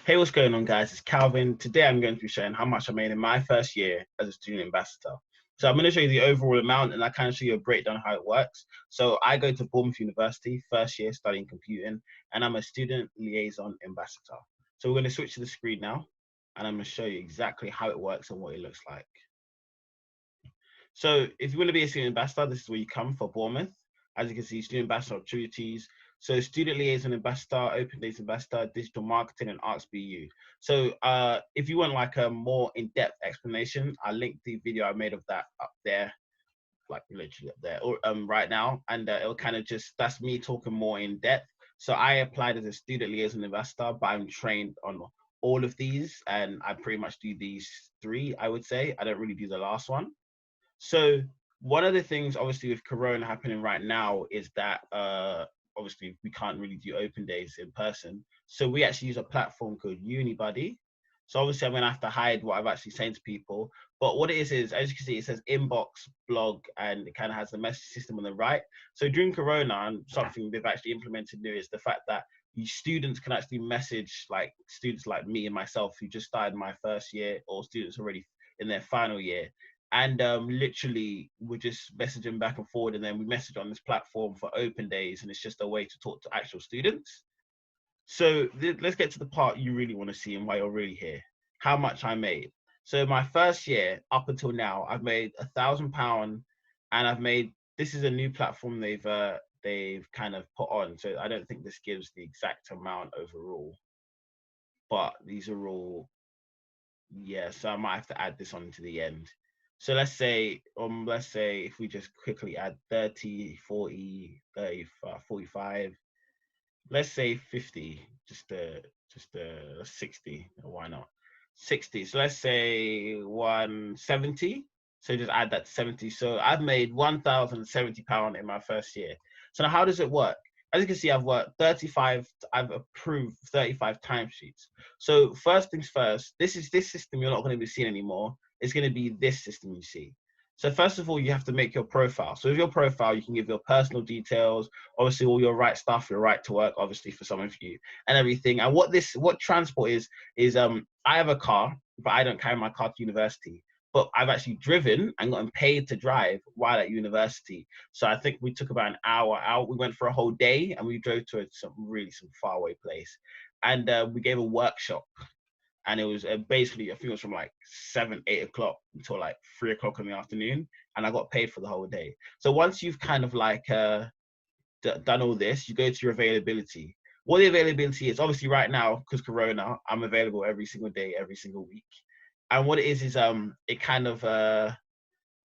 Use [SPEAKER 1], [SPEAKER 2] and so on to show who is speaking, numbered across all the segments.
[SPEAKER 1] Hey, what's going on, guys? It's Calvin. Today I'm going to be showing how much I made in my first year as a student ambassador. So I'm going to show you the overall amount and I kind of show you a breakdown of how it works. So I go to Bournemouth University, first year studying computing, and I'm a student liaison ambassador. So we're going to switch to the screen now, and I'm going to show you exactly how it works and what it looks like. So if you want to be a student ambassador, this is where you come for Bournemouth. As you can see, student ambassador opportunities. So student liaison ambassador, open days ambassador, digital marketing, and arts BU. So if you want like a more in-depth explanation, I'll link the video I made of that up there, like literally up there, or right now, and it'll kind of just, that's me talking more in depth. So I applied as a student liaison ambassador, but I'm trained on all of these, and I pretty much do these three, I would say. I don't really do the last one. So one of the things, obviously, with Corona happening right now is that obviously we can't really do open days in person. So we actually use a platform called UniBuddy. So obviously I'm gonna have to hide what I've actually sent to people. But what it is, as you can see, it says inbox, blog, and it kind of has the message system on the right. So during Corona, and something they've actually implemented new is the fact that students can actually message like students like me and myself who just started my first year, or students already in their final year, and literally we're just messaging back and forward, and then we message on this platform for open days, and it's just a way to talk to actual students. So let's get to the part you really want to see and why you're really here. How much I made. So my first year up until now, I've made £1,000, and I've made, this is a new platform they've kind of put on, so I don't think this gives the exact amount overall, but these are all, yeah, so I might have to add this on to the end. So let's say if we just quickly add 30, 40, 30, 45, let's say 50, just 60, why not? 60. So let's say 170. So just add that to 70. So I've made £1,070 in my first year. So now how does it work? As you can see, I've approved 35 timesheets. So first things first, this system you're not going to be seeing anymore. It's going to be this system you see. So first of all, you have to make your profile. So with your profile, you can give your personal details, obviously all your right stuff, your right to work, obviously for some of you, and everything. And what transport is I have a car, but I don't carry my car to university. But I've actually driven and gotten paid to drive while at university. So I think we took about an hour out. We went for a whole day and we drove to some faraway place. And we gave a workshop. And it was basically, I think it was from like 7, 8 o'clock until like 3 o'clock in the afternoon. And I got paid for the whole day. So once you've kind of like done all this, you go to your availability. What the availability is, obviously right now, because Corona, I'm available every single day, every single week. And what it is it kind of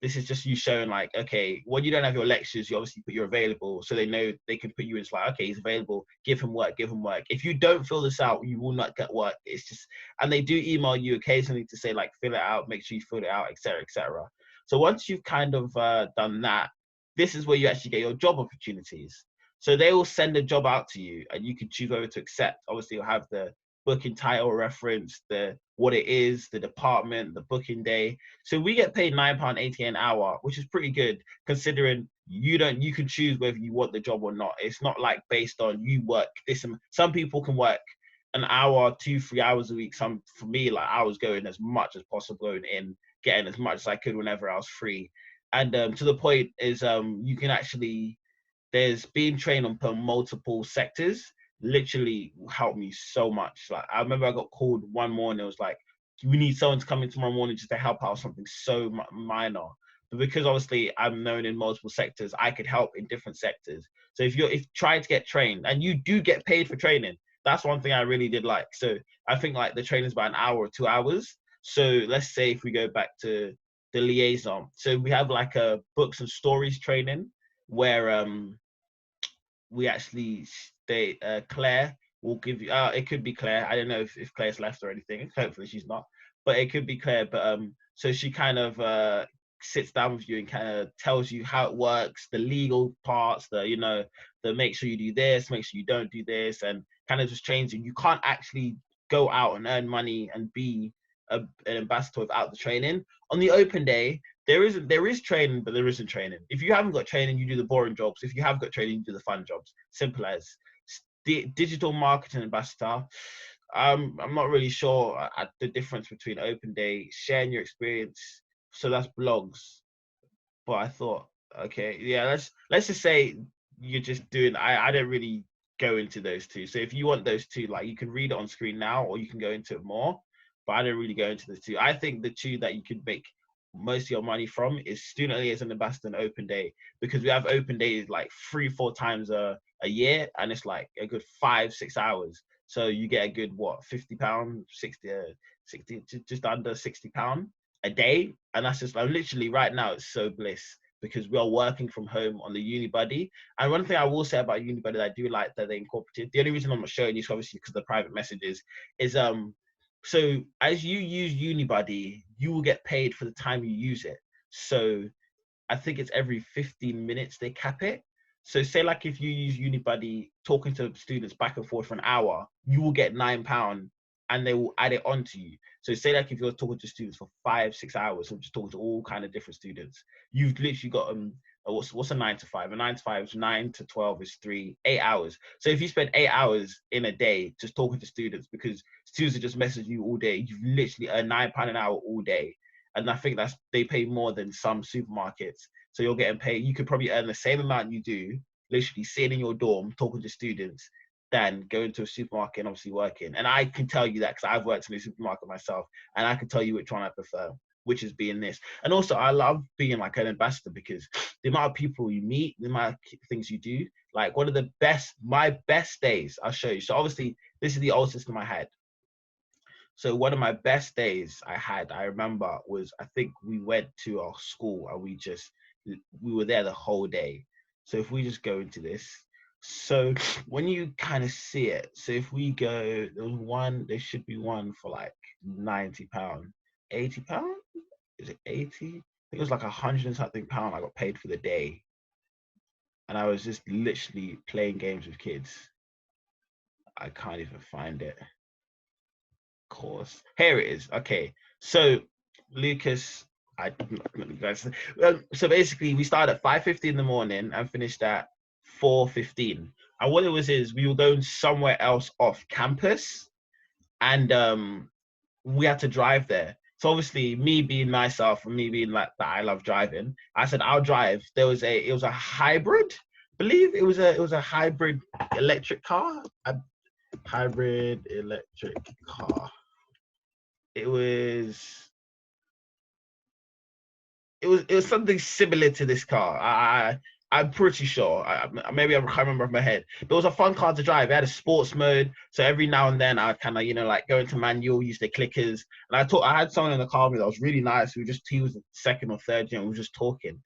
[SPEAKER 1] this is just you showing like, okay, when you don't have your lectures, you obviously put you're available, so they know they can put you in. It's like, okay, he's available, give him work, give him work. If you don't fill this out, you will not get work. It's just, and they do email you occasionally to say like, fill it out, make sure you fill it out, etc., etc. So once you've kind of done that, this is where you actually get your job opportunities. So they will send a job out to you, and you can choose whether to accept. Obviously, you'll have the booking title reference, the what it is, the department, the booking day. So we get paid £9.80 an hour, which is pretty good considering you can choose whether you want the job or not. It's not like based on you work this. Some people can work an hour, 2, 3 hours a week. For me, like I was going as much as possible, going in, getting as much as I could whenever I was free. And to the point is you can actually, there's being trained on multiple sectors literally helped me so much. Like I remember I got called one morning, it was like, we need someone to come in tomorrow morning just to help out something so minor. But because obviously I'm known in multiple sectors, I could help in different sectors. So if trying to get trained, and you do get paid for training, that's one thing I really did like. So I think like the training is about an hour or 2 hours. So let's say if we go back to the liaison, so we have like a books and stories training where we actually Claire will give you it could be Claire, I don't know if Claire's left or anything, hopefully she's not, but it could be Claire. But so she kind of sits down with you and kind of tells you how it works, the legal parts, the make sure you do this, make sure you don't do this, and kind of just trains you. You can't actually go out and earn money and be an ambassador without the training. On the open day, there is training, but there isn't training. If you haven't got training, you do the boring jobs. If you have got training, you do the fun jobs. Simple as. The digital marketing ambassador, I'm not really sure the difference between open day, sharing your experience. So that's blogs. But I thought, okay, yeah, let's just say you're just doing. I don't really go into those two. So if you want those two, like you can read it on screen now, or you can go into it more. But I don't really go into the two. I think the two that you could make most of your money from is student liaison ambassador and open day, because we have open days like 3-4 times a year, and it's like a good 5-6 hours. So you get a good what, £50, 60, just under £60 a day, and that's just like literally right now it's so bliss because we are working from home on the uni buddy. And one thing I will say about uni buddy that I do like that they incorporated, the only reason I'm not showing you is obviously because the private messages, is so as you use uni buddy you will get paid for the time you use it. So I think it's every 15 minutes they cap it. So say like if you use Unibuddy talking to students back and forth for an hour, you will get £9 and they will add it on to you. So say like if you're talking to students for 5-6 hours, or just talking to all kind of different students, you've literally got what's a 9 to 5? A 9 to 5 is 9 to 12 is 8 hours. So if you spend 8 hours in a day just talking to students because students are just messaging you all day, you've literally earned £9 an hour all day. And I think they pay more than some supermarkets. So you're getting paid. You could probably earn the same amount you do, literally sitting in your dorm talking to students, than going to a supermarket and obviously working. And I can tell you that because I've worked in a supermarket myself, and I can tell you which one I prefer, which is being this. And also, I love being like an ambassador because the amount of people you meet, the amount of things you do. Like one of my best days, I'll show you. So obviously, this is the old system I had. So one of my best days I remember, was I think we went to our school and we were there the whole day. So if we just go into this, so when you kind of see it, so if we go, there should be one for like £90, £80. Is it 80? I think it was like 100 and something pound I got paid for the day. And I was just literally playing games with kids. I can't even find it. Course. Here it is. Okay. So Lucas, so basically we started at 5:50 in the morning and finished at 4:15. And what it was is we were going somewhere else off campus, and we had to drive there. So obviously me being myself and me being like that, I love driving. I said I'll drive. It was a hybrid. I believe it was a hybrid electric car. A hybrid electric car. It was it was something similar to this car. I'm pretty sure. Maybe I can't remember off my head. But it was a fun car to drive. It had a sports mode, so every now and then I kind of like go into manual, use the clickers. And I had someone in the car with me that was really nice. He was the second or third, we were just talking,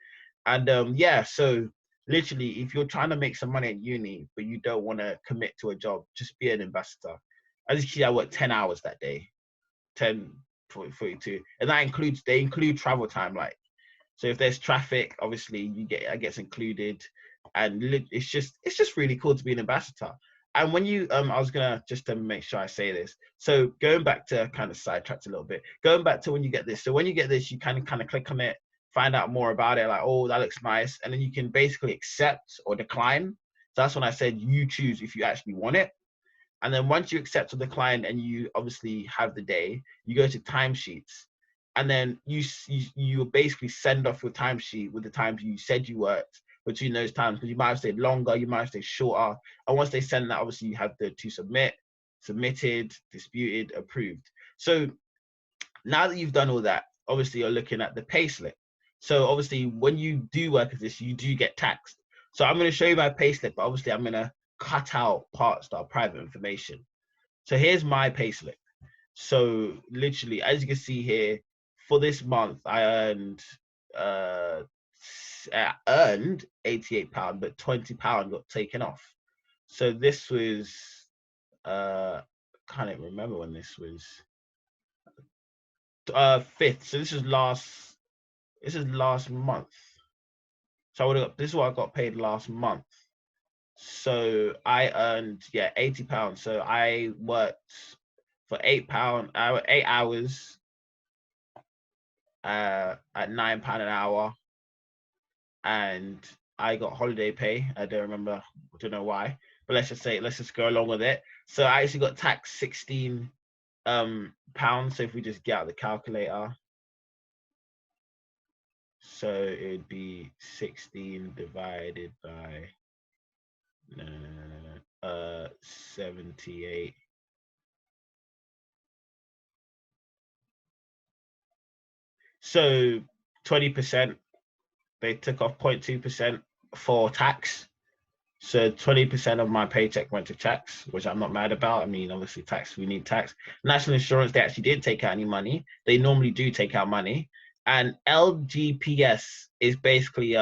[SPEAKER 1] and yeah. So literally, if you're trying to make some money at uni but you don't want to commit to a job, just be an investor. As you see, I worked 10 hours that day. 10 42, and they include travel time. Like, so if there's traffic, obviously it gets included. And it's just really cool to be an ambassador. And when you I was gonna, just to make sure I say this, so going back to, kind of sidetracked a little bit, going back to when you get this, so when you get this, you kind of click on it, find out more about it, like, oh, that looks nice, and then you can basically accept or decline. So that's when I said you choose if you actually want it. And then once you accept or decline and you obviously have the day, you go to timesheets. And then you basically send off your timesheet with the times you said you worked between those times, because you might have stayed longer, you might have stayed shorter. And once they send that, obviously you have to submit, submitted, disputed, approved. So now that you've done all that, obviously you're looking at the payslip. So obviously when you do work as this, you do get taxed. So I'm going to show you my payslip, but obviously I'm going to cut out parts that are private information. So here's my payslip. So literally, as you can see here, for this month, uh, I earned £88, but £20 got taken off. So this was, can't even remember when this was. 5th. So this is last month. So this is what I got paid last month. So I earned, yeah, £80. So I worked for £8, 8 hours at £9 an hour, and I got holiday pay. I don't remember, I don't know why. but let's just go along with it. So I actually got taxed 16 pounds. So if we just get out the calculator, so it'd be 16 divided by 78. So 20%, they took off 0.2% for tax. So 20% of my paycheck went to tax, which I'm not mad about. I mean, obviously tax, we need tax. National insurance, they actually didn't take out any money. They normally do take out money. And LGPS is basically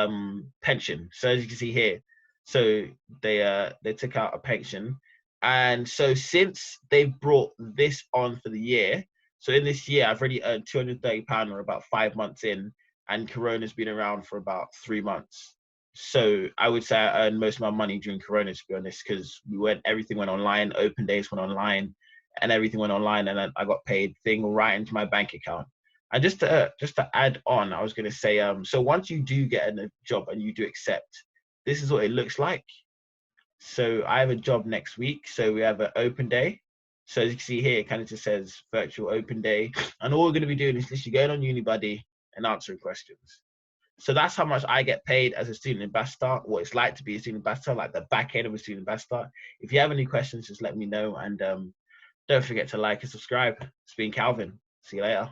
[SPEAKER 1] pension. So as you can see here, so they took out a pension. And so since they've brought this on for the year, so in this year, I've already earned £230 or about 5 months in, and Corona's been around for about 3 months. So I would say I earned most of my money during Corona, to be honest, because everything went online, open days went online, and everything went online, and then I got paid thing right into my bank account. And just to add on, I was going to say, so once you do get a job and you do accept, this is what it looks like. So I have a job next week, so we have an open day. So as you can see here, it kind of just says virtual open day, and all we're going to be doing is literally going on Unibuddy and answering questions. So that's how much I get paid as a student ambassador, what it's like to be a student ambassador, like the back end of a student ambassador. If you have any questions, just let me know. And don't forget to like and subscribe. It's been Calvin. See you later.